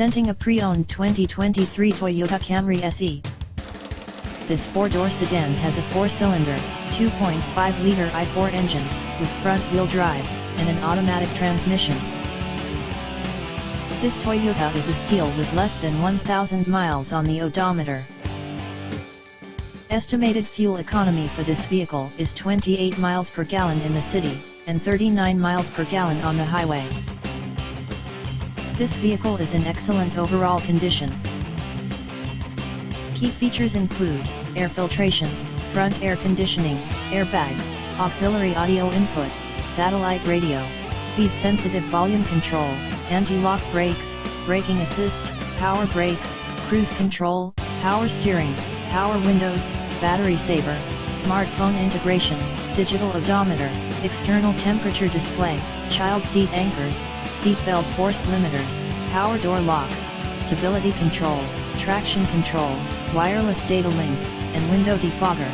Presenting a pre-owned 2023 Toyota Camry SE. This four-door sedan has a four-cylinder, 2.5-liter i4 engine, with front-wheel drive, and an automatic transmission. This Toyota is a steal with less than 1,000 miles on the odometer. Estimated fuel economy for this vehicle is 28 miles per gallon in the city, and 39 miles per gallon on the highway. This vehicle is in excellent overall condition. Key features include air filtration, front air conditioning, airbags, auxiliary audio input, satellite radio, speed-sensitive volume control, anti-lock brakes, braking assist, power brakes, cruise control, power steering, power windows, battery saver, smartphone integration, digital odometer, external temperature display, child seat anchors, seatbelt force limiters, power door locks, stability control, traction control, wireless data link, and window defogger.